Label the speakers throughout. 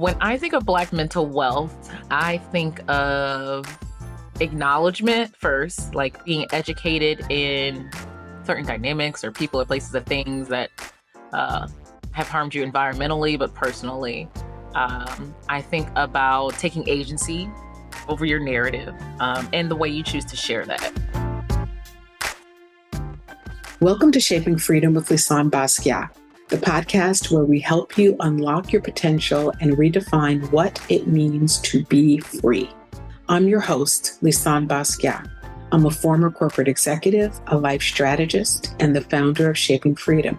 Speaker 1: When I think of Black mental wealth, I think of acknowledgement first, like being educated in certain dynamics or people or places of things that uh, have harmed you environmentally, but personally. I think about taking agency over your narrative and the way you choose to share that.
Speaker 2: Welcome to Shaping Freedom with Lisan Basquiat, the podcast where we help you unlock your potential and redefine what it means to be free. I'm your host, Lisan Basquiat. I'm a former corporate executive, a life strategist, and the founder of Shaping Freedom.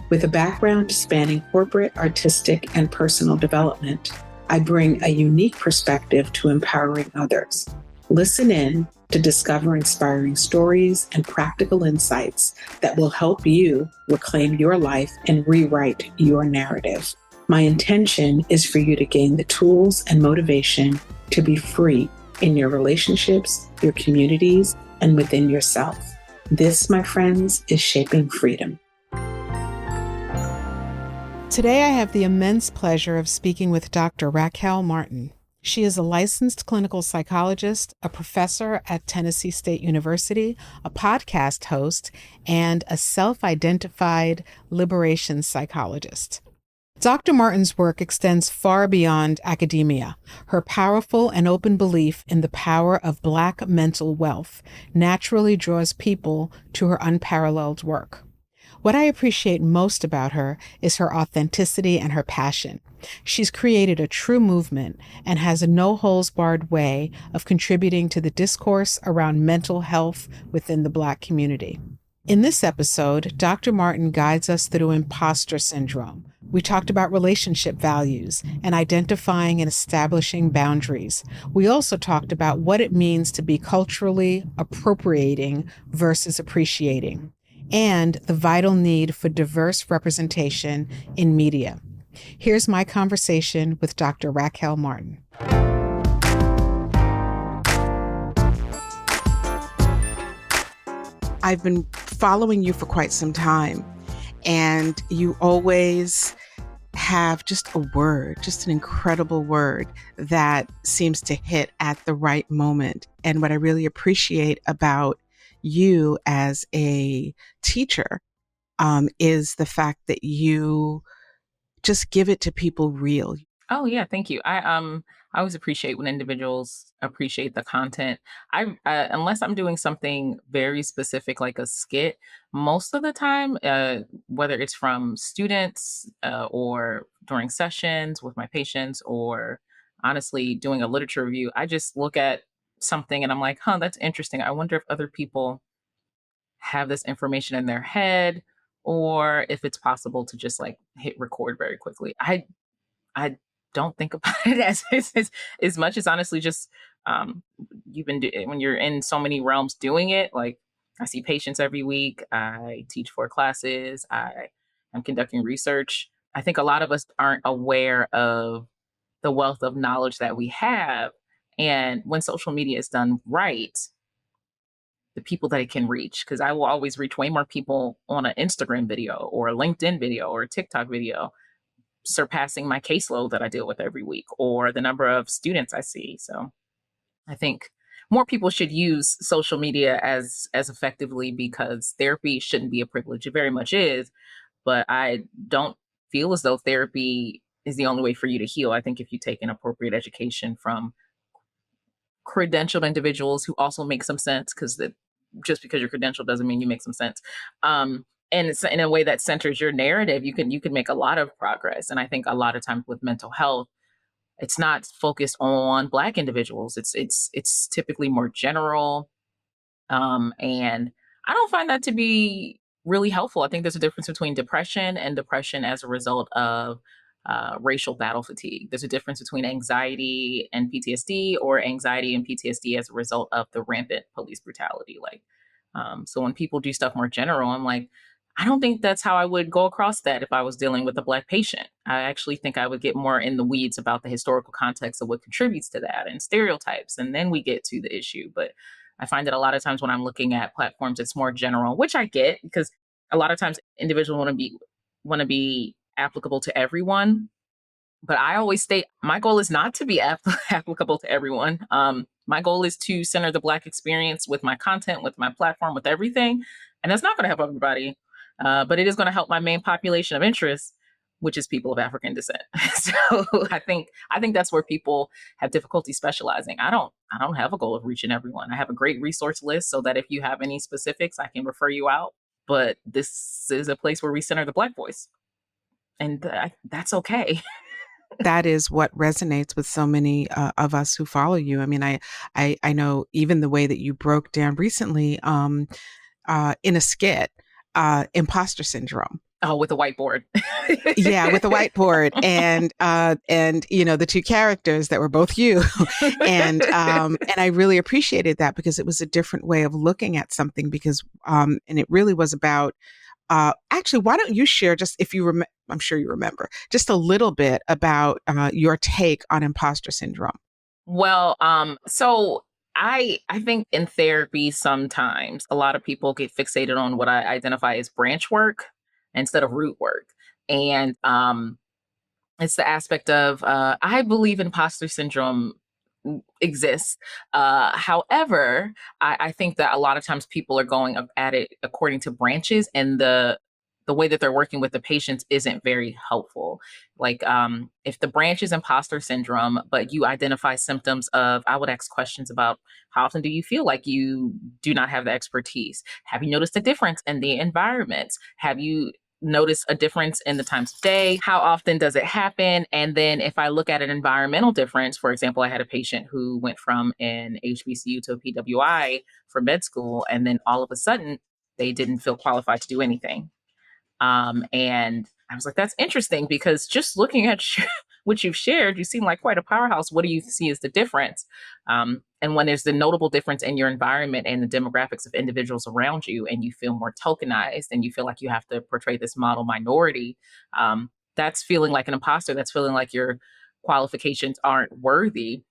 Speaker 2: With a background spanning corporate, artistic, and personal development, I bring a unique perspective to empowering others. Listen in to discover inspiring stories and practical insights that will help you reclaim your life and rewrite your narrative. My intention is for you to gain the tools and motivation to be free in your relationships, your communities, and within yourself. This, my friends, is Shaping Freedom.
Speaker 3: Today, I have the immense pleasure of speaking with Dr. Raquel Martin. She is a licensed clinical psychologist, a professor at Tennessee State University, a podcast host, and a self-identified liberation psychologist. Dr. Martin's work extends far beyond academia. Her powerful and open belief in the power of Black mental wealth naturally draws people to her unparalleled work. What I appreciate most about her is her authenticity and her passion. She's created a true movement and has a no-holds-barred way of contributing to the discourse around mental health within the Black community. In this episode, Dr. Martin guides us through imposter syndrome. We talked about relationship values and identifying and establishing boundaries. We also talked about what it means to be culturally appropriating versus appreciating, and the vital need for diverse representation in media. Here's my conversation with Dr. Raquel Martin. I've been following you for quite some time, and you always have just a word, just an incredible word that seems to hit at the right moment. And what I really appreciate about you as a teacher is the fact that you just give it to people real.
Speaker 1: Oh yeah, thank you. I always appreciate when individuals appreciate the content. Unless I'm doing something very specific like a skit, most of the time, whether it's from students or during sessions with my patients, or honestly doing a literature review, I just look at something and I'm like, huh, that's interesting. I wonder if other people have this information in their head, or if it's possible to just like hit record very quickly. I don't think about it as much as honestly just you've been when you're in so many realms doing it. Like I see patients every week. I teach 4 classes. I am conducting research. I think a lot of us aren't aware of the wealth of knowledge that we have, and when social media is done right, the people that it can reach. Because I will always reach way more people on an Instagram video or a LinkedIn video or a TikTok video, surpassing my caseload that I deal with every week or the number of students I see. So I think more people should use social media as effectively, because therapy shouldn't be a privilege. It very much is, but I don't feel as though therapy is the only way for you to heal. I think if you take an appropriate education from credentialed individuals who also make some sense, because just because you're credentialed doesn't mean you make some sense. And it's in a way that centers your narrative, you can make a lot of progress. And I think a lot of times with mental health, it's not focused on Black individuals. It's typically more general. And I don't find that to be really helpful. I think there's a difference between depression and depression as a result of racial battle fatigue. There's a difference between anxiety and PTSD, or anxiety and PTSD as a result of the rampant police brutality. So when people do stuff more general, I'm like, I don't think that's how I would go across that if I was dealing with a Black patient. I actually think I would get more in the weeds about the historical context of what contributes to that and stereotypes, and then we get to the issue. But I find that a lot of times when I'm looking at platforms, it's more general, which I get, because a lot of times individuals want to be applicable to everyone. But I always state my goal is not to be applicable to everyone. My goal is to center the Black experience with my content, with my platform, with everything. And that's not going to help everybody, but it is going to help my main population of interest, which is people of African descent. So I think that's where people have difficulty specializing. I don't have a goal of reaching everyone. I have a great resource list so that if you have any specifics, I can refer you out. But this is a place where we center the Black voice, and that's okay.
Speaker 3: That is what resonates with so many of us who follow you. I mean, I know even the way that you broke down recently in a skit, imposter syndrome.
Speaker 1: Oh, with a whiteboard.
Speaker 3: Yeah, with the whiteboard and the two characters that were both you, and I really appreciated that because it was a different way of looking at something because and it really was about. Actually, why don't you share just if you remember? I'm sure you remember just a little bit about your take on imposter syndrome.
Speaker 1: Well, so I think in therapy sometimes a lot of people get fixated on what I identify as branch work instead of root work. And it's the aspect of I believe imposter syndrome exists. However, I think that a lot of times people are going at it according to branches, and the way that they're working with the patients isn't very helpful. Like if the branch is imposter syndrome, but you identify symptoms of, I would ask questions about how often do you feel like you do not have the expertise? Have you noticed a difference in the environments? Have you notice a difference in the times of day? How often does it happen? And then if I look at an environmental difference, for example, I had a patient who went from an HBCU to a PWI for med school, and then all of a sudden they didn't feel qualified to do anything. And I was like, that's interesting because just looking at what you've shared, you seem like quite a powerhouse. What do you see as the difference? And when there's the notable difference in your environment and the demographics of individuals around you, and you feel more tokenized and you feel like you have to portray this model minority, that's feeling like an imposter. That's feeling like your qualifications aren't worthy.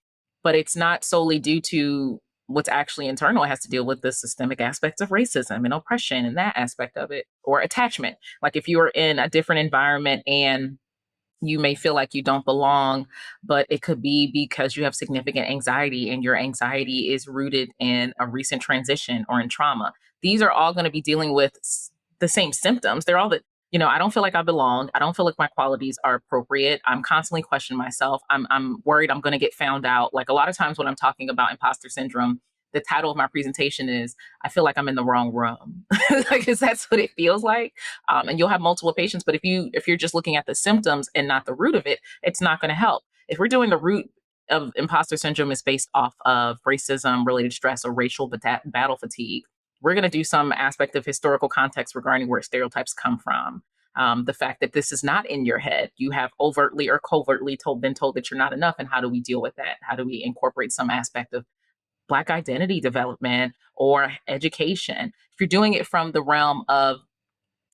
Speaker 1: But it's not solely due to what's actually internal. It has to deal with the systemic aspects of racism and oppression and that aspect of it, or attachment. Like if you are in a different environment and you may feel like you don't belong, but it could be because you have significant anxiety and your anxiety is rooted in a recent transition or in trauma. These are all going to be dealing with the same symptoms. They're all that, I don't feel like I belong. I don't feel like my qualities are appropriate. I'm constantly questioning myself. I'm worried I'm going to get found out. Like a lot of times when I'm talking about imposter syndrome, the title of my presentation is I feel like I'm in the wrong room. Like, 'cause that's what it feels like. And you'll have multiple patients, but if you're just looking at the symptoms and not the root of it, it's not going to help. If we're doing the root of imposter syndrome is based off of racism related stress or racial battle fatigue, we're going to do some aspect of historical context regarding where stereotypes come from. The fact that this is not in your head, you have overtly or covertly been told that you're not enough, and how do we deal with that? How do we incorporate some aspect of Black identity development or education? If you're doing it from the realm of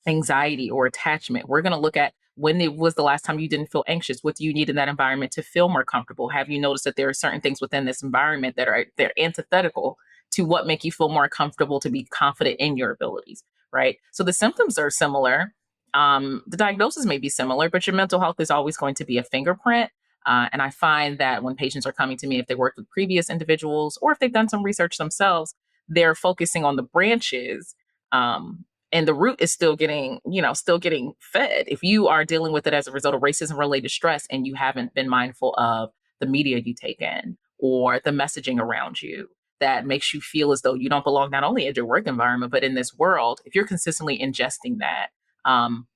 Speaker 1: anxiety or attachment, we're going to look at when it was the last time you didn't feel anxious. What do you need in that environment to feel more comfortable? Have you noticed that there are certain things within this environment that they're antithetical to what make you feel more comfortable to be confident in your abilities, right? So the symptoms are similar. The diagnosis may be similar, but your mental health is always going to be a fingerprint. And I find that when patients are coming to me, if they worked with previous individuals or if they've done some research themselves, they're focusing on the branches. And the root is still getting fed. If you are dealing with it as a result of racism related stress and you haven't been mindful of the media you take in or the messaging around you that makes you feel as though you don't belong not only in your work environment, but in this world, if you're consistently ingesting that, um,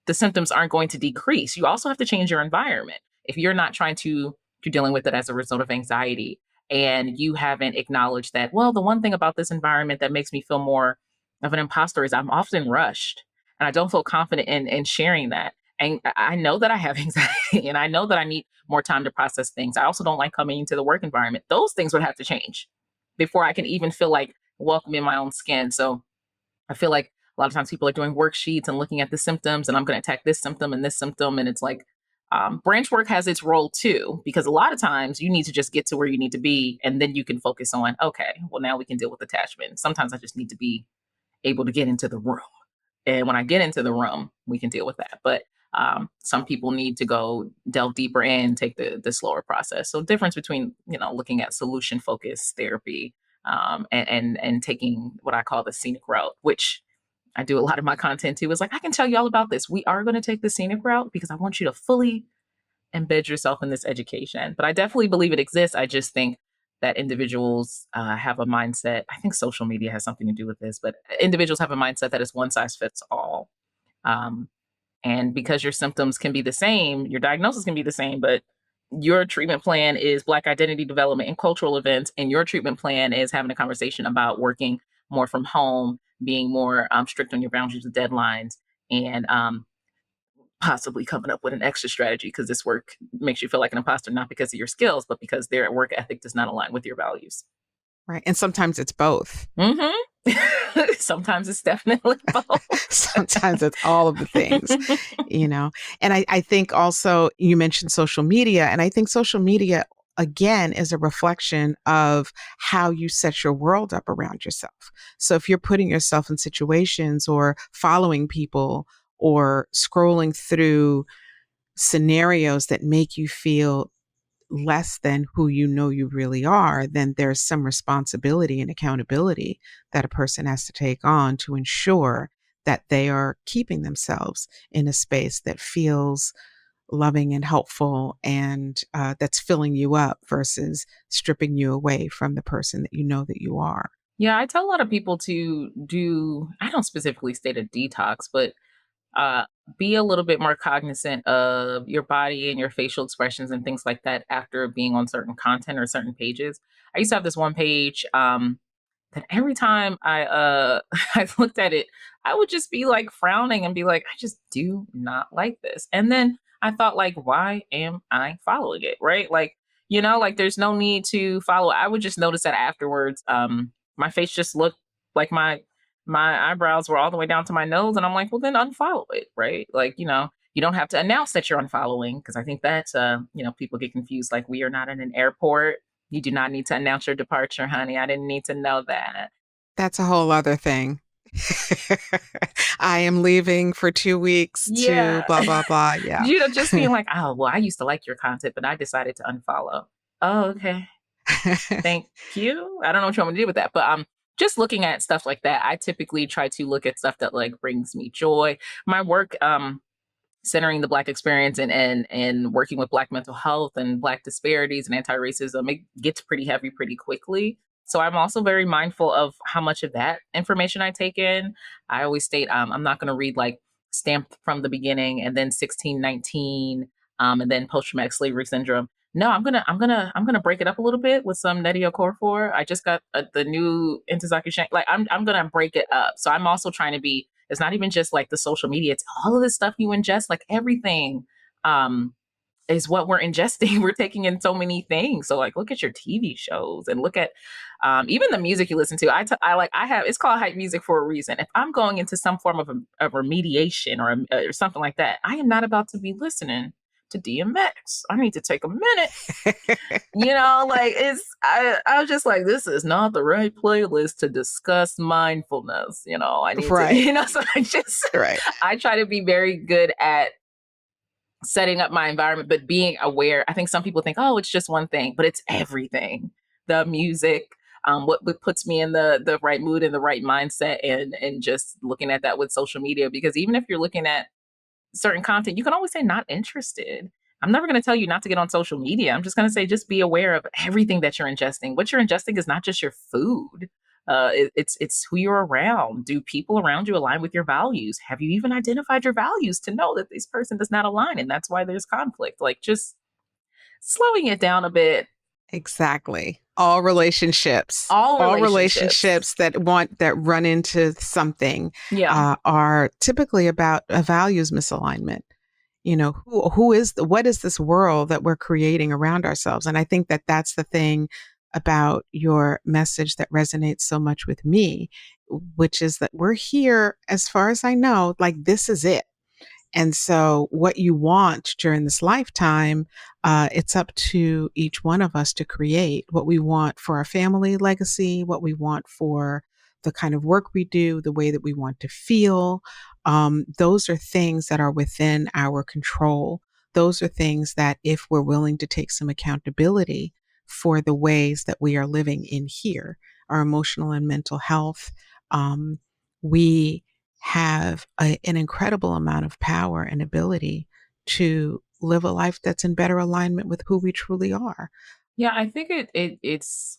Speaker 1: the symptoms aren't going to decrease. You also have to change your environment. If you're not you're dealing with it as a result of anxiety and you haven't acknowledged that, well, the one thing about this environment that makes me feel more of an imposter is I'm often rushed and I don't feel confident in sharing that. And I know that I have anxiety and I know that I need more time to process things. I also don't like coming into the work environment. Those things would have to change before I can even feel like welcome in my own skin. So I feel like a lot of times people are doing worksheets and looking at the symptoms, and I'm going to attack this symptom and this symptom. And it's like branch work has its role too, because a lot of times you need to just get to where you need to be, and then you can focus on, okay, well, now we can deal with attachment. Sometimes I just need to be able to get into the room. And when I get into the room, we can deal with that. But Some people need to go delve deeper in, take the slower process. So difference between, looking at solution focused therapy, and taking what I call the scenic route, which I do a lot of my content too, is like, I can tell you all about this. We are going to take the scenic route because I want you to fully embed yourself in this education. But I definitely believe it exists. I just think that individuals have a mindset. I think social media has something to do with this, but individuals have a mindset that is one size fits all. Um, and because your symptoms can be the same, your diagnosis can be the same, but your treatment plan is Black identity development and cultural events, and your treatment plan is having a conversation about working more from home, being more strict on your boundaries with deadlines, and possibly coming up with an extra strategy because this work makes you feel like an imposter, not because of your skills, but because their work ethic does not align with your values.
Speaker 3: Right. And sometimes it's both.
Speaker 1: Mm-hmm. Sometimes it's definitely both.
Speaker 3: Sometimes it's all of the things, And I think also you mentioned social media, and I think social media, again, is a reflection of how you set your world up around yourself. So if you're putting yourself in situations or following people or scrolling through scenarios that make you feel less than who you really are, then there's some responsibility and accountability that a person has to take on to ensure that they are keeping themselves in a space that feels loving and helpful and that's filling you up versus stripping you away from the person that you know that you are.
Speaker 1: Yeah, I tell a lot of people to do, I don't specifically state a detox, but uh, be a little bit more cognizant of your body and your facial expressions and things like that after being on certain content or certain pages. I used to have this one page that every time I looked at it, I would just be like frowning and be like, I just do not like this. And then I thought, like, why am I following it? Right? Like, like there's no need to follow. I would just notice that afterwards, my face just looked like my eyebrows were all the way down to my nose, and I'm like, well, then unfollow it, right? Like, you don't have to announce that you're unfollowing, because I think that's people get confused. Like, we are not in an airport. You do not need to announce your departure, honey. I didn't need to know that.
Speaker 3: That's a whole other thing. I am leaving for 2 weeks to
Speaker 1: Yeah.
Speaker 3: blah, blah, blah. Yeah.
Speaker 1: Just being like, oh, well, I used to like your content, but I decided to unfollow. Oh, okay. Thank you. I don't know what you want me to do with that, but just looking at stuff like that, I typically try to look at stuff that like brings me joy. My work, centering the Black experience and working with Black mental health and Black disparities and anti-racism, it gets pretty heavy pretty quickly. So I'm also very mindful of how much of that information I take in. I always state I'm not going to read like Stamped from the Beginning and then 1619 and then Post Traumatic Slavery Syndrome. No, I'm gonna break it up a little bit with some Nnedi Okorafor. I just got the new Ntozake Shank. Like I'm gonna break it up. So I'm also trying to be. It's not even just like the social media. It's all of this stuff you ingest. Like everything is what we're ingesting. We're taking in so many things. So like, look at your TV shows and look at even the music you listen to. I have. It's called hype music for a reason. If I'm going into some form of remediation or something like that, I am not about to be listening to DMX. I need to take a minute. Like I was just like, this is not the right playlist to discuss mindfulness. I need
Speaker 3: right.
Speaker 1: to, so
Speaker 3: right.
Speaker 1: I try to be very good at setting up my environment, but being aware. I think some people think, oh, it's just one thing, but it's everything. The music, what puts me in the right mood and the right mindset, and just looking at that with social media, because even if you're looking at certain content, you can always say not interested. I'm never going to tell you not to get on social media. I'm just going to say, just be aware of everything that you're ingesting. What you're ingesting is not just your food. It's who you're around. Do people around you align with your values? Have you even identified your values to know that this person does not align? And that's why there's conflict. Like, just slowing it down a bit.
Speaker 3: Exactly. All relationships that run into something are typically about a values misalignment. What is this world that we're creating around ourselves? And I think that that's the thing about your message that resonates so much with me, which is that we're here, as far as I know, like this is it. And so what you want during this lifetime, it's up to each one of us to create what we want for our family legacy, what we want for the kind of work we do, the way that we want to feel. Those are things that are within our control. Those are things that, if we're willing to take some accountability for the ways that we are living in here, our emotional and mental health, we have an incredible amount of power and ability to live a life that's in better alignment with who we truly are.
Speaker 1: Yeah, I think it's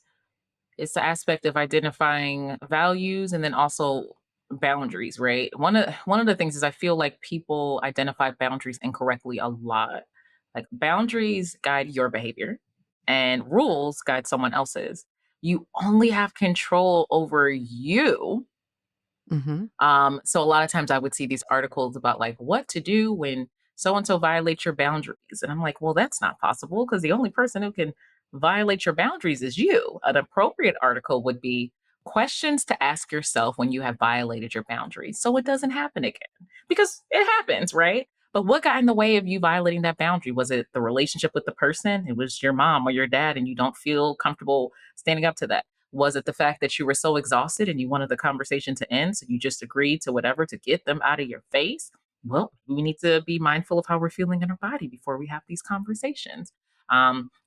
Speaker 1: the aspect of identifying values and then also boundaries, right? One of the things is I feel like people identify boundaries incorrectly a lot. Like boundaries guide your behavior and rules guide someone else's. You only have control over you.
Speaker 3: Mm-hmm.
Speaker 1: So a lot of times I would see these articles about like what to do when so and so violates your boundaries. And I'm like, well, that's not possible because the only person who can violate your boundaries is you. An appropriate article would be questions to ask yourself when you have violated your boundaries so it doesn't happen again. Because it happens, right? But what got in the way of you violating that boundary? Was it the relationship with the person? It was your mom or your dad, and you don't feel comfortable standing up to that? Was it the fact that you were so exhausted and you wanted the conversation to end, so you just agreed to whatever to get them out of your face? Well, we need to be mindful of how we're feeling in our body before we have these conversations.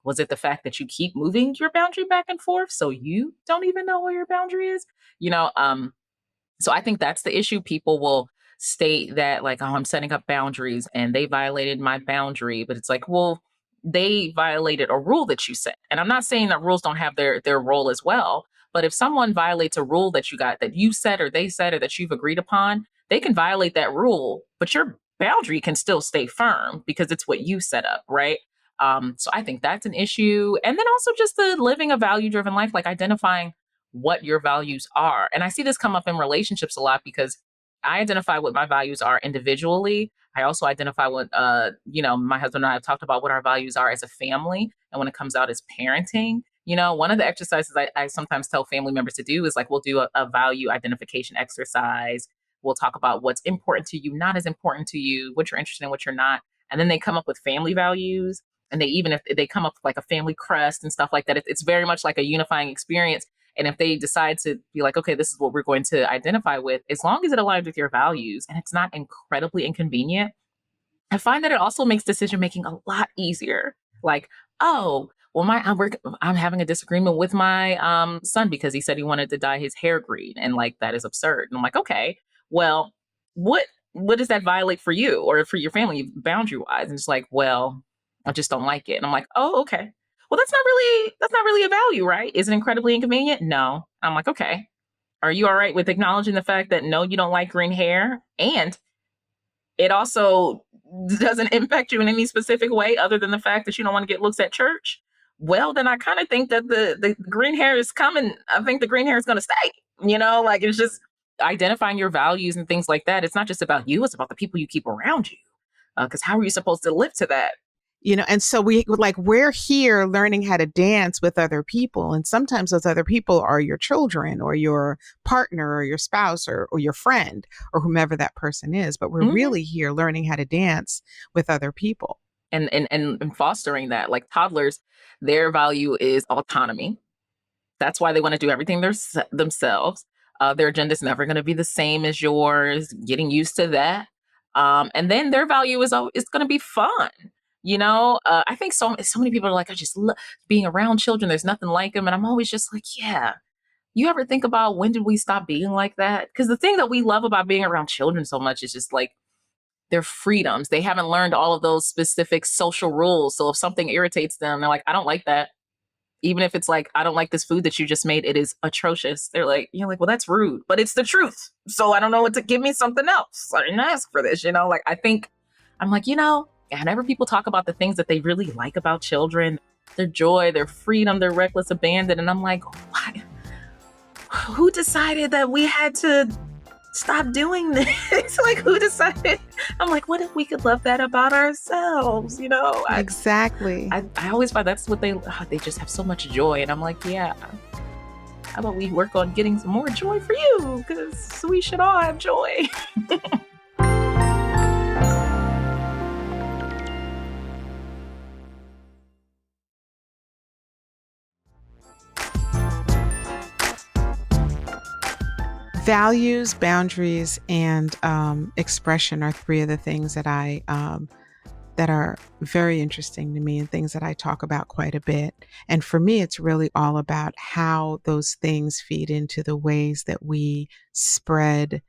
Speaker 1: Was it the fact that you keep moving your boundary back and forth so you don't even know where your boundary is? You know, so I think that's the issue. People will state that like, oh, I'm setting up boundaries and they violated my boundary, but it's like, well, they violated a rule that you set. And I'm not saying that rules don't have their role as well, but if someone violates a rule that you got that you set or they set or that you've agreed upon, they can violate that rule, but your boundary can still stay firm because it's what you set up, right? So I think that's an issue. And then also just the living a value driven life, like identifying what your values are. And I see this come up in relationships a lot because I identify what my values are individually. I also identify what, my husband and I have talked about what our values are as a family. And when it comes out as parenting, one of the exercises I sometimes tell family members to do is like, we'll do a value identification exercise. We'll talk about what's important to you, not as important to you, what you're interested in, what you're not. And then they come up with family values. And if they come up with like a family crest and stuff like that, it's very much like a unifying experience. And if they decide to be like, okay, this is what we're going to identify with, as long as it aligns with your values and it's not incredibly inconvenient, I find that it also makes decision making a lot easier. Like, oh, well, I'm having a disagreement with my son because he said he wanted to dye his hair green, and like that is absurd. And I'm like, okay, well, what does that violate for you or for your family boundary wise? And it's like, well, I just don't like it. And I'm like, oh, okay. Well, that's not really a value, right? Is it incredibly inconvenient? No. I'm like, okay. Are you all right with acknowledging the fact that no, you don't like green hair? And it also doesn't impact you in any specific way other than the fact that you don't want to get looks at church? Well, then I kind of think that the green hair is coming. I think the green hair is going to stay. Like it's just identifying your values and things like that. It's not just about you, it's about the people you keep around you. Because how are you supposed to live to that?
Speaker 3: And so we're here learning how to dance with other people. And sometimes those other people are your children or your partner or your spouse or your friend or whomever that person is. But we're really here learning how to dance with other people.
Speaker 1: And fostering that, like toddlers, their value is autonomy. That's why they want to do everything themselves. Their agenda is never going to be the same as yours, getting used to that. And then their value is going to be fun. I think so many people are like, I just love being around children. There's nothing like them. And I'm always just like, yeah, you ever think about when did we stop being like that? Because the thing that we love about being around children so much is just like their freedoms. They haven't learned all of those specific social rules. So if something irritates them, they're like, I don't like that. Even if it's like, I don't like this food that you just made. It is atrocious. They're like, you're like, well, that's rude, but it's the truth. So I don't know what to give me something else. I didn't ask for this, like, I think I'm like, whenever people talk about the things that they really like about children, their joy, their freedom, their reckless abandon. And I'm like, what? Who decided that we had to stop doing this? Like, who decided? I'm like, what if we could love that about ourselves?
Speaker 3: Exactly.
Speaker 1: I always find that's what they just have so much joy. And I'm like, yeah, how about we work on getting some more joy for you? Because we should all have joy.
Speaker 3: Values, boundaries, and expression are three of the things that are very interesting to me and things that I talk about quite a bit. And for me, it's really all about how those things feed into the ways that we spread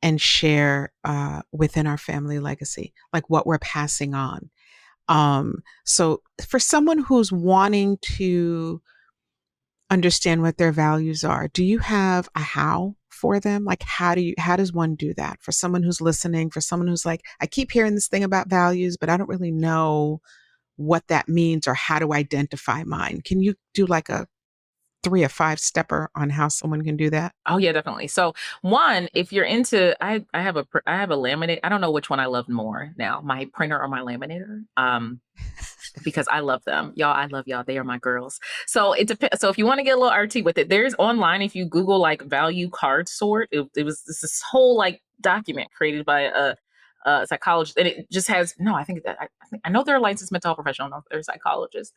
Speaker 3: and share within our family legacy, like what we're passing on. So for someone who's wanting to understand what their values are, do you have a how for them? Like how does one do that? For someone who's listening, for someone who's like, I keep hearing this thing about values, but I don't really know what that means or how to identify mine. Can you do like a 3 or 5 stepper on how someone can do that?
Speaker 1: Oh yeah, definitely. So one, if you're into, I have a laminate. I don't know which one I love more now, my printer or my laminator. Because I love them. Y'all, I love y'all. They are my girls. So it depends. So if you want to get a little arty with it, there's online, if you Google like value card sort, it was this whole like document created by a psychologist. And it just has, no, I think that, I know they're a licensed mental health professional. I don't know if they're psychologists.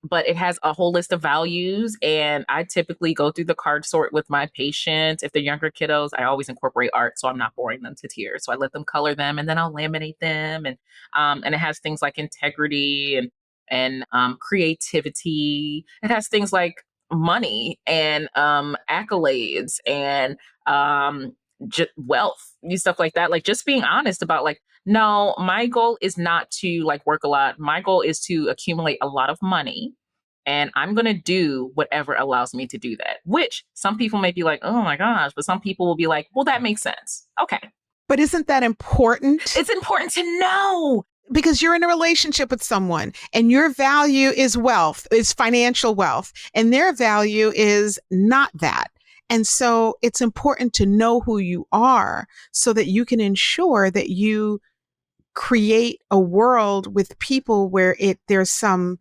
Speaker 1: But it has a whole list of values. And I typically go through the card sort with my patients. If they're younger kiddos, I always incorporate art. So I'm not boring them to tears. So I let them color them and then I'll laminate them. And it has things like integrity and creativity. It has things like money and accolades and wealth, stuff like that. Like just being honest about like, no, my goal is not to like work a lot. My goal is to accumulate a lot of money. And I'm going to do whatever allows me to do that, which some people may be like, oh my gosh, but some people will be like, well, that makes sense. Okay.
Speaker 3: But isn't that important?
Speaker 1: It's important to know.
Speaker 3: Because you're in a relationship with someone and your value is wealth, is financial wealth, and their value is not that. And so it's important to know who you are so that you can ensure that you create a world with people where there's some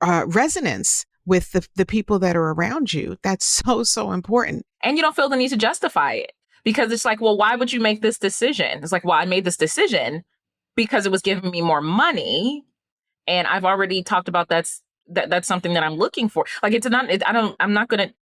Speaker 3: resonance with the people that are around you. That's so important.
Speaker 1: And you don't feel the need to justify it because it's like, well, why would you make this decision? It's like, well, I made this decision because it was giving me more money. And I've already talked about that's something that I'm looking for. Like I'm not going to,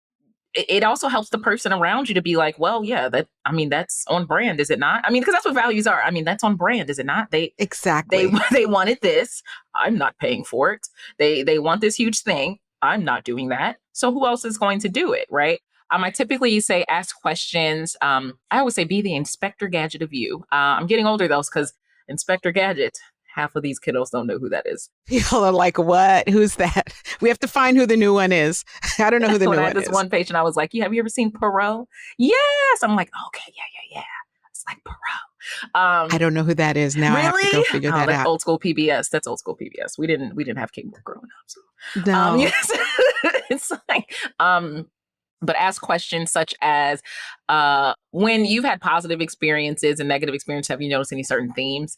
Speaker 1: it also helps the person around you to be like, well, yeah, that's on brand, is it not? I mean, because that's what values are. I mean, that's on brand, is it not?
Speaker 3: Exactly.
Speaker 1: They wanted this. I'm not paying for it. They want this huge thing. I'm not doing that. So who else is going to do it, right? I typically say ask questions. I always say be the Inspector Gadget of you. I'm getting older though, because Inspector Gadget, half of these kiddos don't know who that is.
Speaker 3: People are like, what? Who's that? We have to find who the new one is. I don't know who the new one is.
Speaker 1: When I had this one patient, I was like, have you ever seen Perot? Yes. I'm like, okay, yeah. It's like Perot.
Speaker 3: I don't know who that is. Now
Speaker 1: really?
Speaker 3: I have to go figure that
Speaker 1: that's
Speaker 3: out.
Speaker 1: Old school PBS. That's old school PBS. We didn't have cable growing up. So.
Speaker 3: No.
Speaker 1: Yes. It's like, but ask questions such as, when you've had positive experiences and negative experiences, have you noticed any certain themes?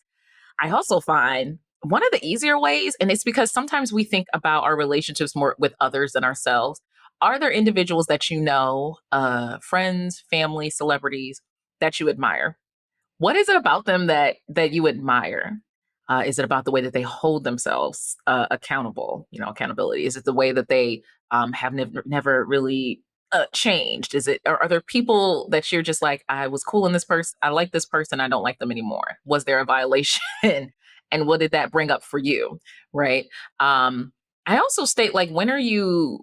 Speaker 1: I also find one of the easier ways, and it's because sometimes we think about our relationships more with others than ourselves. Are there individuals that you know, friends, family, celebrities that you admire? What is it about them that you admire? Is it about the way that they hold themselves accountable? Accountability. Is it the way that they have never really changed? Are there people that you're just like, I was cool in this person, I like this person, I don't like them anymore? Was there a violation? And what did that bring up for you? Right. I also state, like, when are you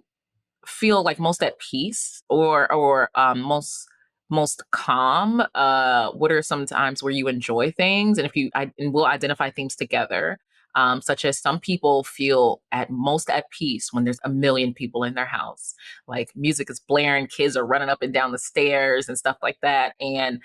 Speaker 1: feel like most at peace or most calm? What are some times where you enjoy things? And and we'll identify themes together. Such as some people feel at most at peace when there's a million people in their house, like music is blaring, kids are running up and down the stairs and stuff like that. And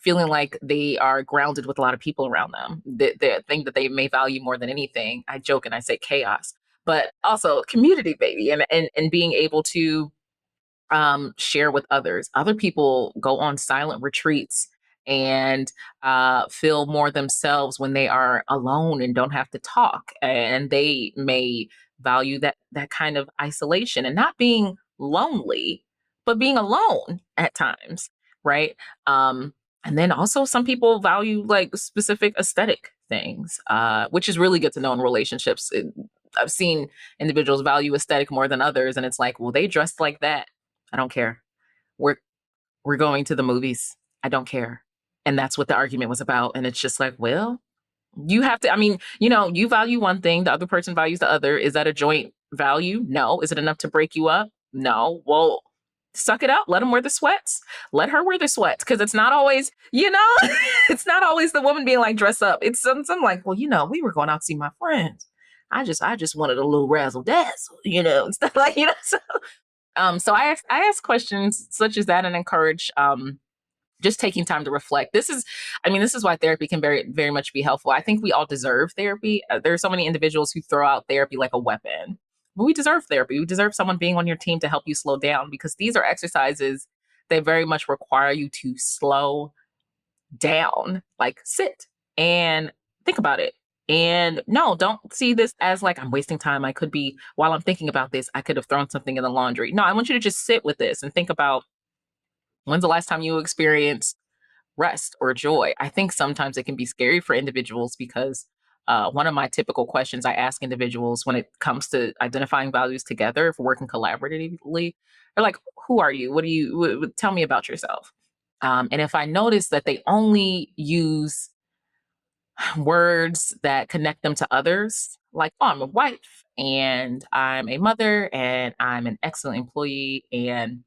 Speaker 1: feeling like they are grounded with a lot of people around them. The thing that they may value more than anything, I joke and I say chaos, but also community, baby, and being able to share with others. Other people go on silent retreats and feel more themselves when they are alone and don't have to talk. And they may value that kind of isolation and not being lonely, but being alone at times, right? And then also some people value like specific aesthetic things, which is really good to know in relationships. I've seen individuals value aesthetic more than others, and it's like, well, they dressed like that. I don't care. we're we're going to the movies. I don't care. And that's what the argument was about. And it's just like, well, you have to, I mean, you value one thing, the other person values the other. Is that a joint value? No. Is it enough to break you up? No. Well, suck it up. Let him wear the sweats. Let her wear the sweats. Cause it's not always, it's not always the woman being like, dress up. It's something like, well, we were going out to see my friends. I just wanted a little razzle dazzle, stuff like, so I ask questions such as that and encourage, just taking time to reflect. This is why therapy can very, very much be helpful. I think we all deserve therapy. There are so many individuals who throw out therapy like a weapon, but we deserve therapy. We deserve someone being on your team to help you slow down, because these are exercises that very much require you to slow down, like sit and think about it. And no, don't see this as like I'm wasting time. While I'm thinking about this, I could have thrown something in the laundry. No, I want you to just sit with this and think about, when's the last time you experienced rest or joy? I think sometimes it can be scary for individuals because one of my typical questions I ask individuals when it comes to identifying values together, if we're working collaboratively, they're like, who are you? Tell me about yourself. And if I notice that they only use words that connect them to others, like, oh, I'm a wife and I'm a mother and I'm an excellent employee and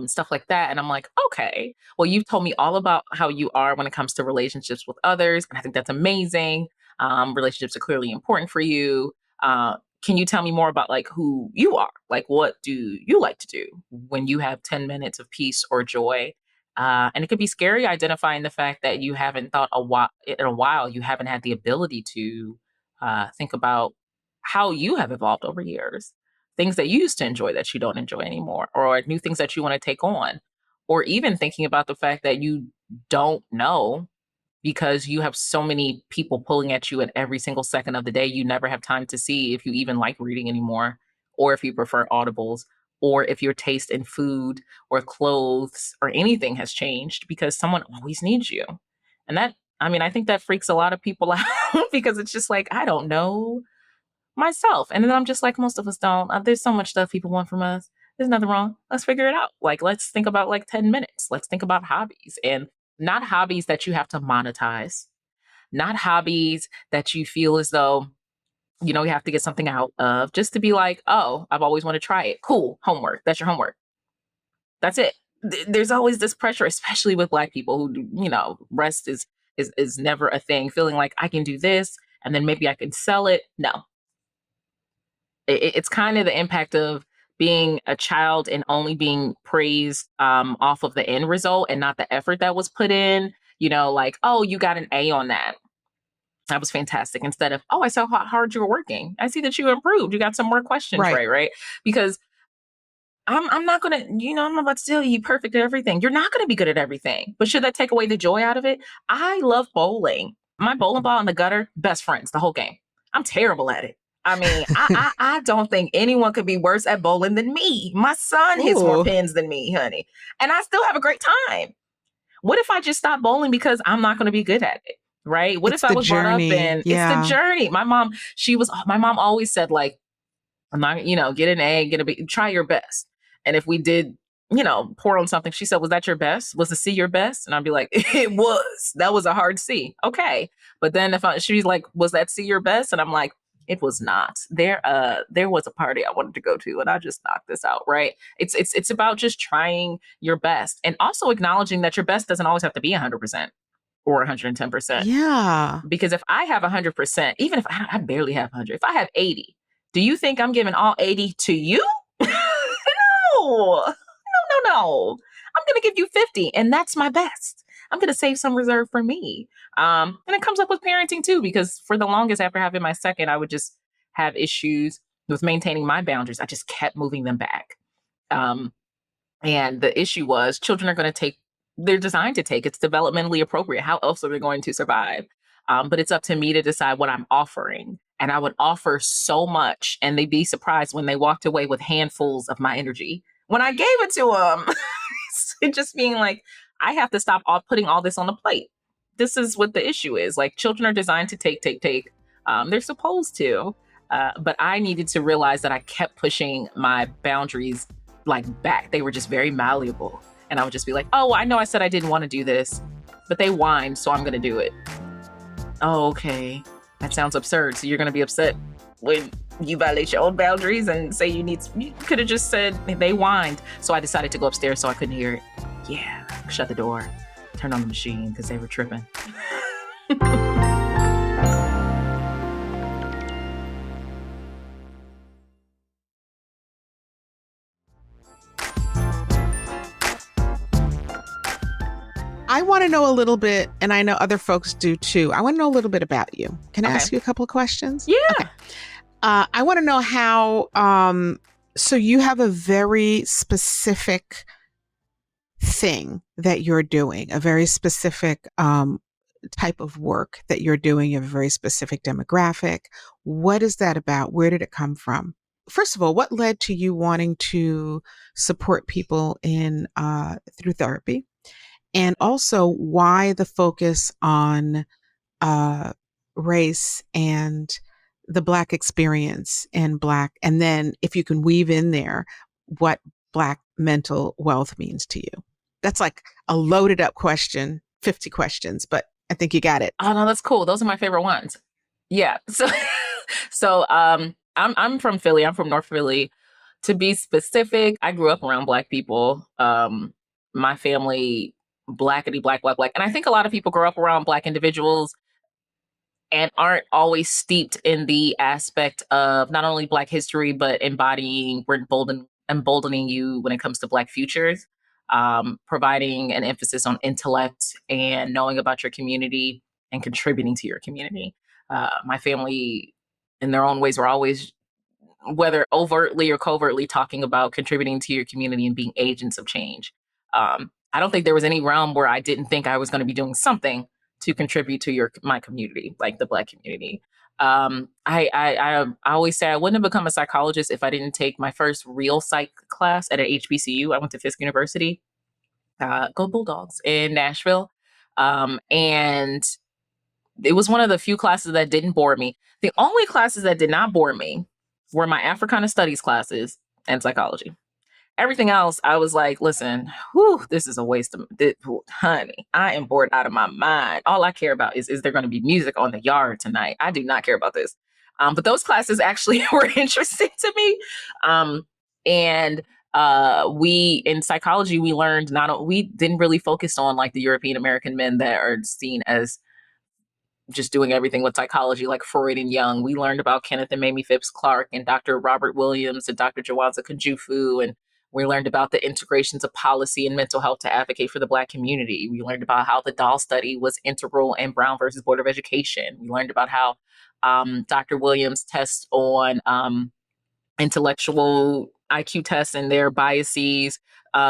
Speaker 1: stuff like that. And I'm like, okay, well, you've told me all about how you are when it comes to relationships with others. And I think that's amazing. Relationships are clearly important for you. Can you tell me more about like who you are? Like, what do you like to do when you have 10 minutes of peace or joy? And it could be scary identifying the fact that you haven't thought in a while, you haven't had the ability to think about how you have evolved over years, things that you used to enjoy that you don't enjoy anymore, or new things that you want to take on, or even thinking about the fact that you don't know because you have so many people pulling at you at every single second of the day. You never have time to see if you even like reading anymore, or if you prefer audibles, or if your taste in food or clothes or anything has changed because someone always needs you. And I think that freaks a lot of people out because it's just like, I don't know myself. And then I'm just like, most of us don't. There's so much stuff people want from us. There's nothing wrong. Let's figure it out. Like, let's think about like 10 minutes. Let's think about hobbies, and not hobbies that you have to monetize, not hobbies that you feel as though, you have to get something out of, just to be like, oh, I've always wanted to try it. Cool. Homework. That's your homework. That's it. There's always this pressure, especially with Black people who, rest is never a thing, feeling like I can do this and then maybe I can sell it. No, it's kind of the impact of being a child and only being praised off of the end result and not the effort that was put in. Like, oh, you got an A on that. That was fantastic. Instead of, oh, I saw how hard you were working. I see that you improved. You got some more questions, right? Because I'm not gonna, I'm not about to tell you you're perfect at everything. You're not gonna be good at everything. But should that take away the joy out of it? I love bowling. My bowling ball in the gutter, best friends the whole game. I'm terrible at it. I don't think anyone could be worse at bowling than me. My son hits more pins than me, honey. And I still have a great time. What if I just stop bowling because I'm not going to be good at it? Right? What if I was brought up in, it's the journey. My mom always said, like, I'm not, get an A, get a B, try your best. And if we did, pour on something, she said, was that your best? Was the C your best? And I'd be like, it was. That was a hard C. Okay. But then she's like, was that C your best? And I'm like, it was not. There was a party I wanted to go to and I just knocked this out, right? It's about just trying your best and also acknowledging that your best doesn't always have to be 100% or 110%.
Speaker 3: Yeah.
Speaker 1: Because if I have 100%, even if I barely have 100, if I have 80, do you think I'm giving all 80 to you? No. I'm going to give you 50 and that's my best. I'm going to save some reserve for me. And it comes up with parenting too, because for the longest after having my second, I would just have issues with maintaining my boundaries. I just kept moving them back. And the issue was children are going to take, they're designed to take, it's developmentally appropriate. How else are they going to survive? But it's up to me to decide what I'm offering. And I would offer so much and they'd be surprised when they walked away with handfuls of my energy when I gave it to them. It just being like, I have to stop putting all this on the plate. This is what the issue is. Like, children are designed to take. They're supposed to. But I needed to realize that I kept pushing my boundaries like back. They were just very malleable. And I would just be like, oh, I know I said I didn't want to do this, but they whined, so I'm going to do it. Oh, okay. That sounds absurd. So you're going to be upset when you violate your own boundaries and say you could have just said they whined. So I decided to go upstairs so I couldn't hear it. Yeah. Shut the door. Turn on the machine because they were tripping.
Speaker 3: I want to know a little bit, and I know other folks do too. I want to know a little bit about you. Can I
Speaker 1: Okay.
Speaker 3: ask you a couple of questions?
Speaker 1: Yeah.
Speaker 3: Okay. I want to know how, so you have a very specific thing that you're doing, a very specific type of work that you're doing. You have a very specific demographic. What is that about? Where did it come from? First of all, what led to you wanting to support people in through therapy? And also, why the focus on uh, race and the Black experience and Black, and then if you can weave in there what Black mental wealth means to you. That's like a loaded up question, 50 questions, but I think you got it.
Speaker 1: Oh no, that's cool. Those are my favorite ones. Yeah. I'm from Philly. I'm from North Philly. To be specific, I grew up around Black people. My family, blackity black, black, black. And I think a lot of people grow up around Black individuals and aren't always steeped in the aspect of not only Black history, but emboldening you when it comes to Black futures, providing an emphasis on intellect and knowing about your community and contributing to your community. My family, in their own ways, were always, whether overtly or covertly, talking about contributing to your community and being agents of change. I don't think there was any realm where I didn't think I was going to be doing something to contribute to my community, like the Black community. I always say I wouldn't have become a psychologist if I didn't take my first real psych class at an HBCU. I went to Fisk University, go Bulldogs, in Nashville, and it was one of the few classes that didn't bore me. The only classes that did not bore me were my Africana Studies classes and psychology. Everything else, I was like, listen, this is a waste of honey. I am bored out of my mind. All I care about is there going to be music on the yard tonight? I do not care about this. But those classes actually were interesting to me. And we in psychology, we learned we didn't really focus on like the European American men that are seen as just doing everything with psychology, like Freud and Jung. We learned about Kenneth and Mamie Phipps Clark and Dr. Robert Williams and Dr. Jawaza Kunjufu. And we learned about the integrations of policy and mental health to advocate for the Black community. We learned about how the doll study was integral in Brown versus Board of Education. We learned about how Dr. Williams' tests on intellectual IQ tests and their biases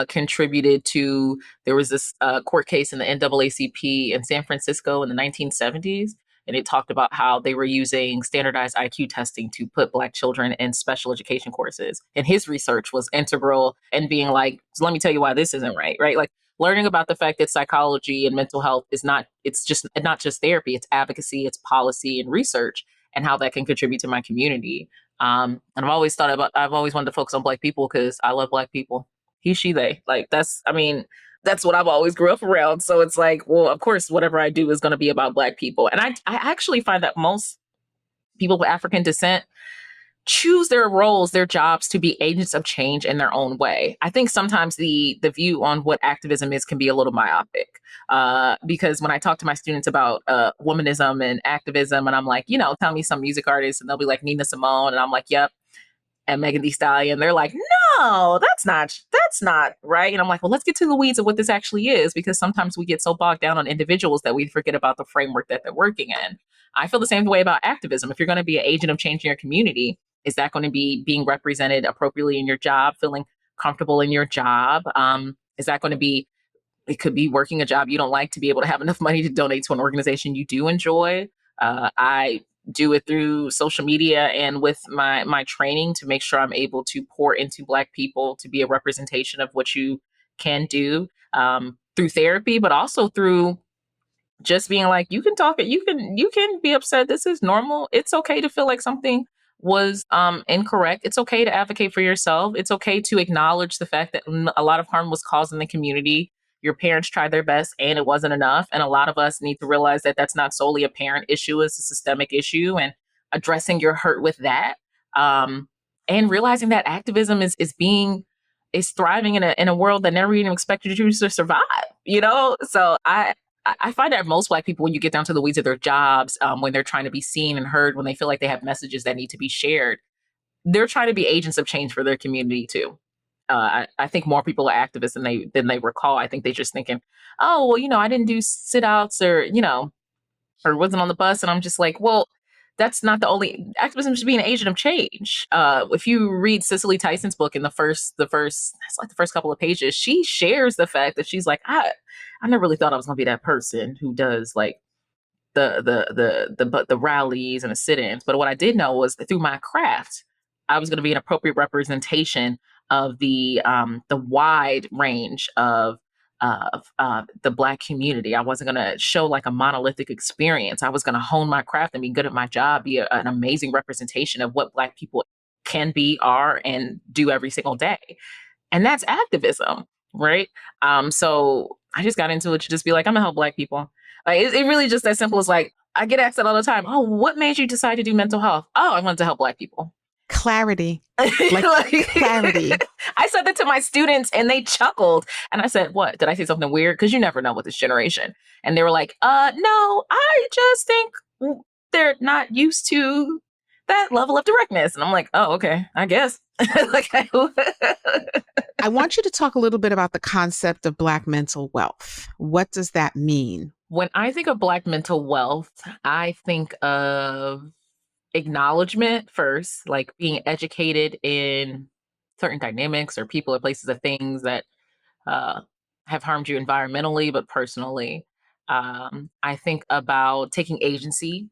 Speaker 1: contributed to, there was this court case in the NAACP in San Francisco in the 1970s. And it talked about how they were using standardized IQ testing to put Black children in special education courses. And his research was integral and being like, so let me tell you why this isn't right, right? Like learning about the fact that psychology and mental health is not just therapy, it's advocacy, it's policy and research, and how that can contribute to my community. And I've always wanted to focus on Black people because I love Black people. He, she, they. Like that's what I've always grew up around. So it's like, well, of course, whatever I do is going to be about Black people. And I actually find that most people of African descent choose their roles, their jobs to be agents of change in their own way. I think sometimes the view on what activism is can be a little myopic. Because when I talk to my students about womanism and activism, and I'm like, tell me some music artists, and they'll be like Nina Simone, and I'm like, yep, and Megan Thee Stallion. They're like, no, that's not right. And I'm like, well, let's get to the weeds of what this actually is, because sometimes we get so bogged down on individuals that we forget about the framework that they're working in. I feel the same way about activism. If you're going to be an agent of change in your community, is that going to be being represented appropriately in your job, feeling comfortable in your job? Is that going to be, it could be working a job you don't like to be able to have enough money to donate to an organization you do enjoy. I do it through social media and with my training to make sure I'm able to pour into Black people to be a representation of what you can do through therapy, but also through just being like, you can talk it, you can be upset. This is normal. It's okay to feel like something was incorrect. It's okay to advocate for yourself. It's okay to acknowledge the fact that a lot of harm was caused in the community. Your parents tried their best and it wasn't enough. And a lot of us need to realize that that's not solely a parent issue, it's a systemic issue, and addressing your hurt with that. Um, and realizing that activism is thriving in a world that never even expected you to survive, you know? So I find that most Black people, when you get down to the weeds of their jobs, when they're trying to be seen and heard, when they feel like they have messages that need to be shared, they're trying to be agents of change for their community too. I think more people are activists than they recall. I think they're just thinking, oh, well, I didn't do sit outs, or wasn't on the bus. And I'm just like, well, that's not the only activism should be an agent of change. If you read Cicely Tyson's book in that's like the first couple of pages, she shares the fact that she's like, I never really thought I was gonna be that person who does like the rallies and the sit-ins. But what I did know was that through my craft, I was going to be an appropriate representation of the wide range of the Black community. I wasn't going to show like a monolithic experience. I was going to hone my craft and be good at my job, be an amazing representation of what Black people can be, are, and do every single day. And that's activism, right? So I just got into it to just be like, I'm gonna help Black people. Like it really just as simple as like, I get asked that all the time. Oh, what made you decide to do mental health? Oh, I wanted to help Black people.
Speaker 3: Clarity. Like clarity.
Speaker 1: I said that to my students and they chuckled. And I said, what? Did I say something weird? Because you never know with this generation. And they were like, no, I just think they're not used to that level of directness. And I'm like, oh, okay, I guess. Like,
Speaker 3: I want you to talk a little bit about the concept of Black mental wealth. What does that mean?
Speaker 1: When I think of Black mental wealth, I think of acknowledgement first, like being educated in certain dynamics or people or places or things that uh, have harmed you environmentally, but personally. I think about taking agency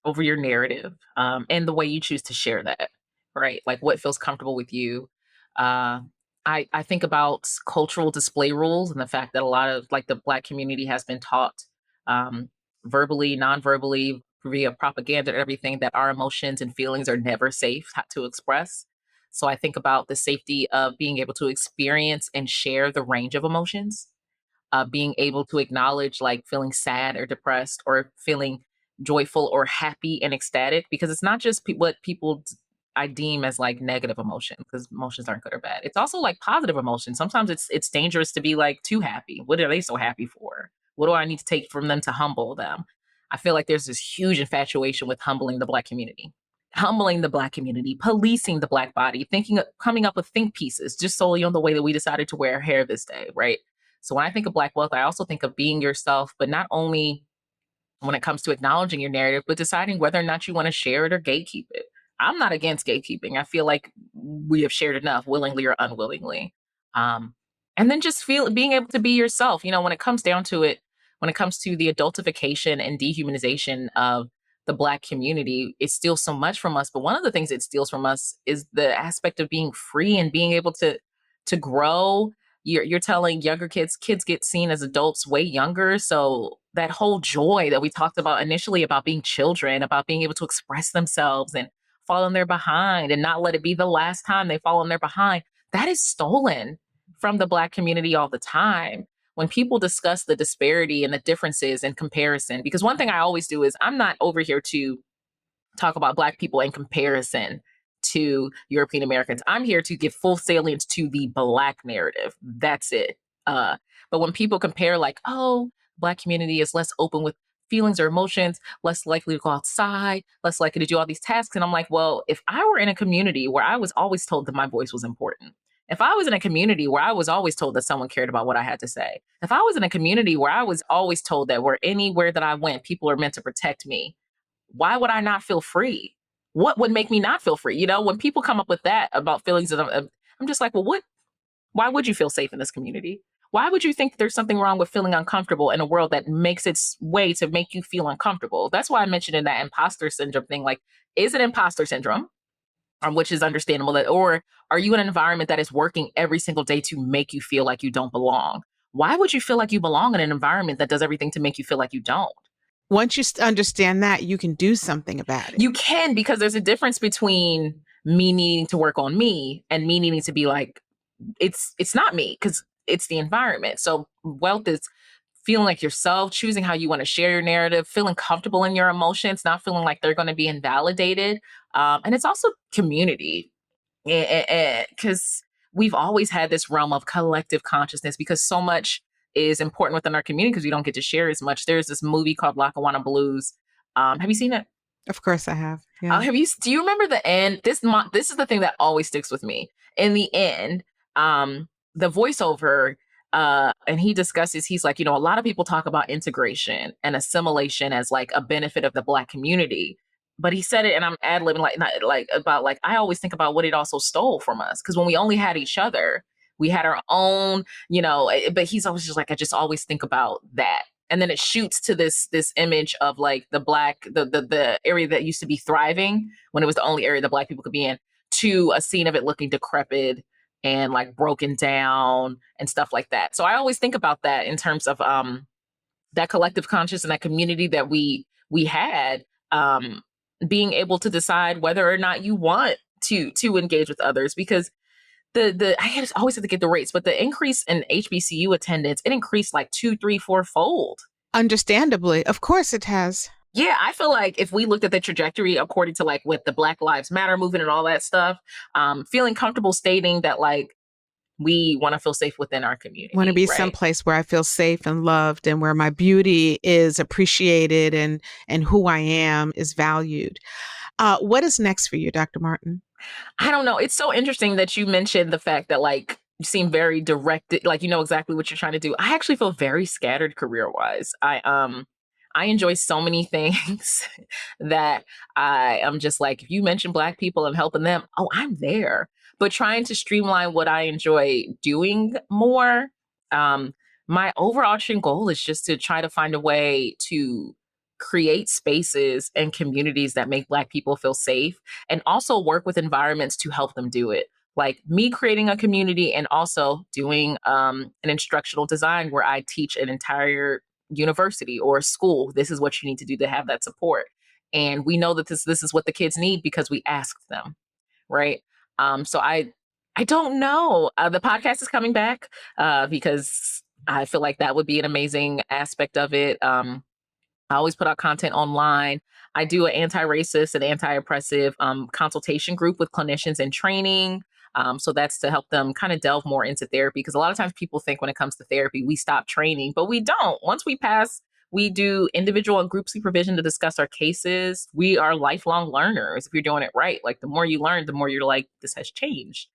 Speaker 1: over your narrative, and the way you choose to share that, right? Like what feels comfortable with you. Uh, I think about cultural display rules and the fact that a lot of like the Black community has been taught, um, verbally, non-verbally, via propaganda and everything, that our emotions and feelings are never safe to express. So I think about the safety of being able to experience and share the range of emotions, being able to acknowledge like feeling sad or depressed or feeling joyful or happy and ecstatic, because it's not just what people I deem as like negative emotion, because emotions aren't good or bad. It's also like positive emotion. Sometimes it's dangerous to be like too happy. What are they so happy for? What do I need to take from them to humble them? I feel like there's this huge infatuation with humbling the Black community. Humbling the Black community, policing the Black body, coming up with think pieces just solely on the way that we decided to wear hair this day, right? So when I think of Black wealth, I also think of being yourself, but not only when it comes to acknowledging your narrative, but deciding whether or not you want to share it or gatekeep it. I'm not against gatekeeping. I feel like we have shared enough, willingly or unwillingly. Um, and then just being able to be yourself. When it comes down to it, when it comes to the adultification and dehumanization of the Black community, it steals so much from us. But one of the things it steals from us is the aspect of being free and being able to grow. You're telling younger kids get seen as adults way younger. So that whole joy that we talked about initially about being children, about being able to express themselves and fall in their behind and not let it be the last time they fall in their behind, that is stolen from the Black community all the time. When people discuss the disparity and the differences in comparison, because one thing I always do is I'm not over here to talk about Black people in comparison to European Americans. I'm here to give full salience to the Black narrative. That's it. But when people compare, like, oh, Black community is less open with feelings or emotions, less likely to go outside, less likely to do all these tasks. And I'm like, well, if I were in a community where I was always told that my voice was important, if I was in a community where I was always told that someone cared about what I had to say, if I was in a community where I was always told that where anywhere that I went, people are meant to protect me, why would I not feel free? What would make me not feel free? When people come up with that about feelings, I'm just like, well, why would you feel safe in this community? Why would you think there's something wrong with feeling uncomfortable in a world that makes its way to make you feel uncomfortable? That's why I mentioned in that imposter syndrome thing, like, is it imposter syndrome? Which is understandable, or are you in an environment that is working every single day to make you feel like you don't belong? Why would you feel like you belong in an environment that does everything to make you feel like you don't?
Speaker 3: Once you understand that, you can do something about it.
Speaker 1: You can, because there's a difference between me needing to work on me and me needing to be like, it's not me, because it's the environment. So wealth is feeling like yourself, choosing how you want to share your narrative, feeling comfortable in your emotions, not feeling like they're going to be invalidated. And it's also community, because we've always had this realm of collective consciousness, because so much is important within our community because we don't get to share as much. There's this movie called Lackawanna Blues. Have you seen it?
Speaker 3: Of course I have. Yeah.
Speaker 1: Do you remember the end? This is the thing that always sticks with me. In the end, the voiceover, and he discusses, he's like, a lot of people talk about integration and assimilation as like a benefit of the Black community. But he said it, and I'm ad-libbing, like, not like about, like, I always think about what it also stole from us. Because when we only had each other, we had our own, but he's always just like, I just always think about that. And then it shoots to this image of like the area that used to be thriving when it was the only area that Black people could be in, to a scene of it looking decrepit and like broken down and stuff like that. So I always think about that in terms of that collective conscious and that community that we had, being able to decide whether or not you want to engage with others. Because always have to get the rates, but the increase in HBCU attendance, it increased like 2, 3, 4-fold.
Speaker 3: Understandably. Of course it has.
Speaker 1: Yeah, I feel like if we looked at the trajectory according to like with the Black Lives Matter movement and all that stuff, feeling comfortable stating that like we want to feel safe within our community.
Speaker 3: Want to be
Speaker 1: right?
Speaker 3: someplace where I feel safe and loved, and where my beauty is appreciated and who I am is valued. What is next for you, Dr. Martin?
Speaker 1: I don't know. It's so interesting that you mentioned the fact that like you seem very directed, like you know exactly what you're trying to do. I actually feel very scattered career-wise. I enjoy so many things that I am just like, if you mention Black people and helping them, oh, I'm there. But trying to streamline what I enjoy doing more. My overarching goal is just to try to find a way to create spaces and communities that make Black people feel safe, and also work with environments to help them do it. Like me creating a community and also doing an instructional design where I teach an entire university or school. This is what you need to do to have that support. And we know that this is what the kids need because we asked them, right? So I don't know. The podcast is coming back because I feel like that would be an amazing aspect of it. I always put out content online. I do an anti-racist and anti-oppressive consultation group with clinicians in training. So that's to help them kind of delve more into therapy, because a lot of times people think when it comes to therapy, we stop training, but we don't. Once we pass, we do individual and group supervision to discuss our cases. We are lifelong learners if you're doing it right. Like the more you learn, the more you're like, this has changed.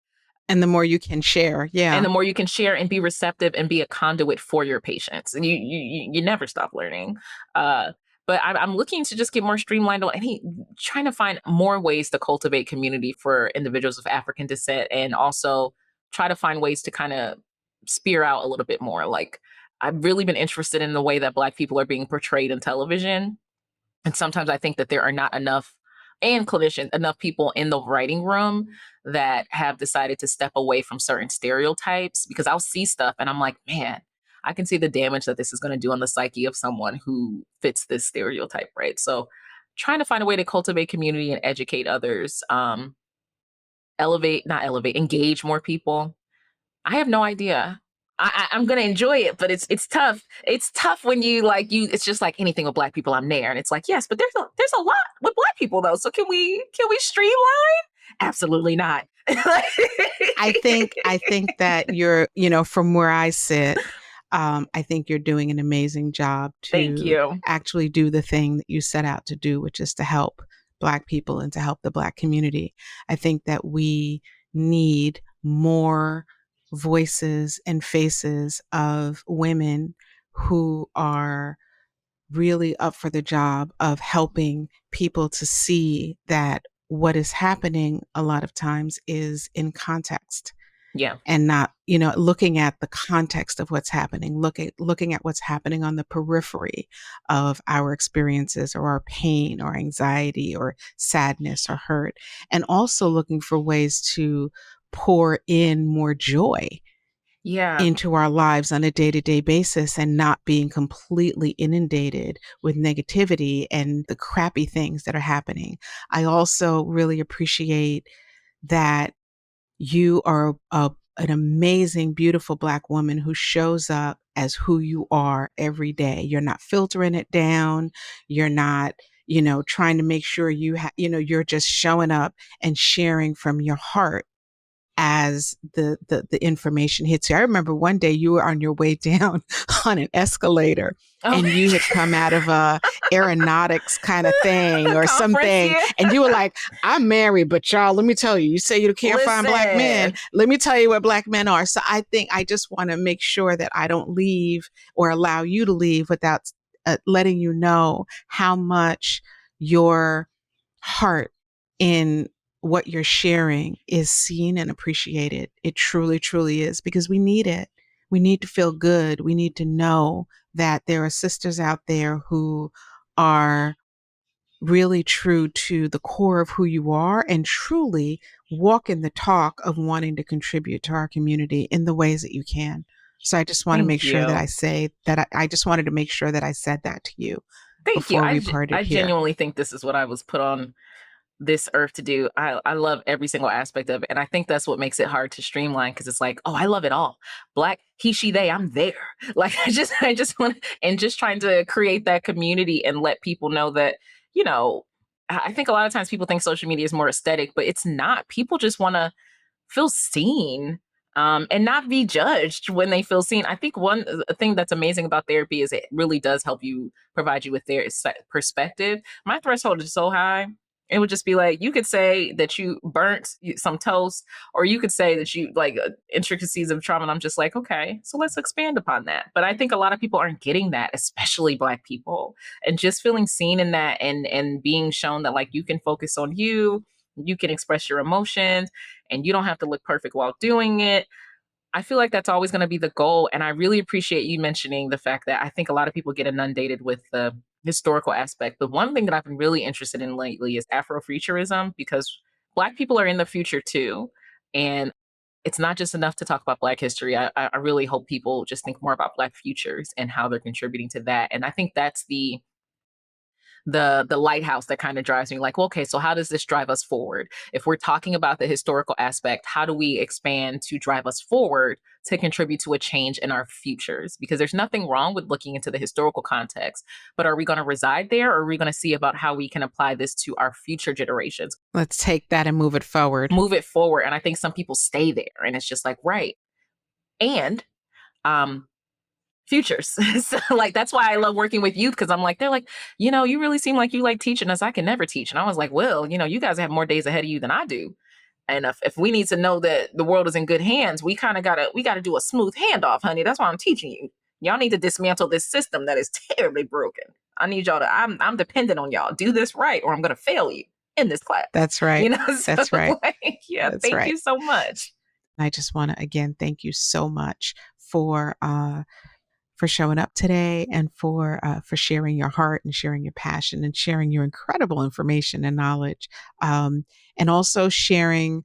Speaker 3: And the more you can share. Yeah.
Speaker 1: And the more you can share and be receptive and be a conduit for your patients. And you never stop learning. But I'm looking to just get more streamlined and trying to find more ways to cultivate community for individuals of African descent, and also try to find ways to kind of spear out a little bit more. Like I've really been interested in the way that Black people are being portrayed in television. And sometimes I think that there are not enough, and clinicians, enough people in the writing room that have decided to step away from certain stereotypes, because I'll see stuff and I'm like, man, I can see the damage that this is going to do on the psyche of someone who fits this stereotype, right? So trying to find a way to cultivate community and educate others, engage more people. I have no idea. I'm gonna enjoy it, but it's tough. It's tough when it's just like anything with Black people, I'm there, and it's like, yes, but there's a lot with Black people though. So can we streamline? Absolutely not.
Speaker 3: I think that you're, from where I sit, I think you're doing an amazing job
Speaker 1: Thank
Speaker 3: to
Speaker 1: you.
Speaker 3: actually do the thing that you set out to do, which is to help Black people and to help the Black community. I think that we need more voices and faces of women who are really up for the job of helping people to see that what is happening a lot of times is in context.
Speaker 1: Yeah.
Speaker 3: And not, looking at the context of what's happening, looking at what's happening on the periphery of our experiences or our pain or anxiety or sadness or hurt, and also looking for ways to pour in more joy
Speaker 1: Yeah.
Speaker 3: into our lives on a day-to-day basis and not being completely inundated with negativity and the crappy things that are happening. I also really appreciate that you are an amazing, beautiful Black woman who shows up as who you are every day. You're not filtering it down. You're not, trying to make sure you're just showing up and sharing from your heart as the information hits you. I remember one day you were on your way down on an escalator
Speaker 1: Oh,
Speaker 3: and you had come out of a aeronautics kind of thing or
Speaker 1: conference,
Speaker 3: something.
Speaker 1: yeah.
Speaker 3: And you were like, I'm married, but y'all, let me tell you, you say you can't find Black men.
Speaker 1: Listen.
Speaker 3: Let me tell you what Black men are. So I think I just want to make sure that I don't leave or allow you to leave without letting you know how much your heart in what you're sharing is seen and appreciated. It truly, truly is, because we need it. We need to feel good. We need to know that there are sisters out there who are really true to the core of who you are and truly walk in the talk of wanting to contribute to our community in the ways that you can. So I just want to make
Speaker 1: Thank
Speaker 3: sure that
Speaker 1: you.
Speaker 3: I say that I just wanted to make sure that I said that to you
Speaker 1: Thank you.
Speaker 3: before we parted
Speaker 1: I
Speaker 3: here.
Speaker 1: genuinely think this is what I was put on this earth to do. I love every single aspect of it. And I think that's what makes it hard to streamline, because it's like, oh, I love it all. Black, he, she, they, I'm there. Like I just want, and just trying to create that community and let people know that, I think a lot of times people think social media is more aesthetic, but it's not. People just want to feel seen, and not be judged when they feel seen. I think one thing that's amazing about therapy is it really does help you, provide you with their perspective. My threshold is so high. It would just be like, you could say that you burnt some toast, or you could say that you like intricacies of trauma. And I'm just like, okay, so let's expand upon that. But I think a lot of people aren't getting that, especially Black people, and just feeling seen in that, and being shown that like you can focus on you can express your emotions, and you don't have to look perfect while doing it. I feel like that's always going to be the goal. And I really appreciate you mentioning the fact that I think a lot of people get inundated with the historical aspect. But one thing that I've been really interested in lately is Afrofuturism, because Black people are in the future too. And it's not just enough to talk about Black history. I really hope people just think more about Black futures and how they're contributing to that. And I think that's the lighthouse that kind of drives me, like, well, okay, so how does this drive us forward? If we're talking about the historical aspect, how do we expand to drive us forward to contribute to a change in our futures? Because there's nothing wrong with looking into the historical context, but are we going to reside there, or are we going to see about how we can apply this to our future generations?
Speaker 3: Let's take that and move it forward.
Speaker 1: Move it forward. And I think some people stay there, and it's just like, right. And futures. So like that's why I love working with youth, because I'm like, they're like, you really seem like you like teaching us. I can never teach. And I was like, well, you guys have more days ahead of you than I do. And if we need to know that the world is in good hands, we kind of gotta do a smooth handoff, honey. That's why I'm teaching you. Y'all need to dismantle this system that is terribly broken. I need y'all to, I'm dependent on y'all. Do this right, or I'm gonna fail you in this class.
Speaker 3: That's right.
Speaker 1: So,
Speaker 3: That's right.
Speaker 1: Like, yeah,
Speaker 3: That's
Speaker 1: thank
Speaker 3: right.
Speaker 1: you so much.
Speaker 3: I just want to again thank you so much for showing up today, and for sharing your heart and sharing your passion and sharing your incredible information and knowledge, and also sharing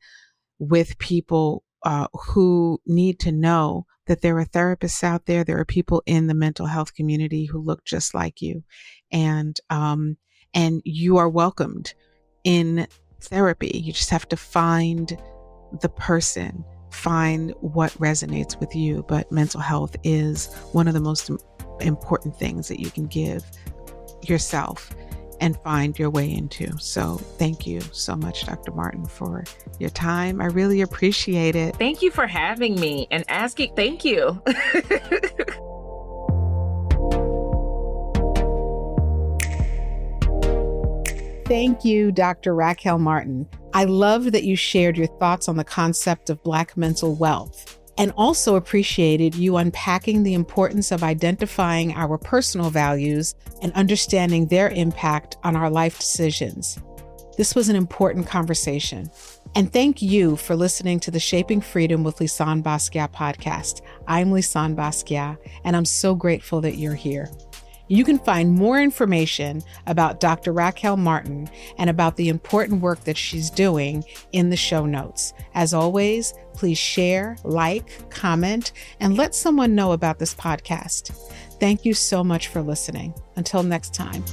Speaker 3: with people who need to know that there are therapists out there. There are people in the mental health community who look just like you, and you are welcomed in therapy. You just have to find the person, find what resonates with you. But mental health is one of the most important things that you can give yourself and find your way into. So thank you so much, Dr. Martin, for your time. I really appreciate it.
Speaker 1: Thank you for having me and asking. Thank you.
Speaker 3: Thank you, Dr. Raquel Martin. I loved that you shared your thoughts on the concept of Black mental wealth, and also appreciated you unpacking the importance of identifying our personal values and understanding their impact on our life decisions. This was an important conversation. And thank you for listening to the Shaping Freedom with Lisanne Basquiat podcast. I'm Lisanne Basquiat, and I'm so grateful that you're here. You can find more information about Dr. Raquel Martin and about the important work that she's doing in the show notes. As always, please share, like, comment, and let someone know about this podcast. Thank you so much for listening. Until next time.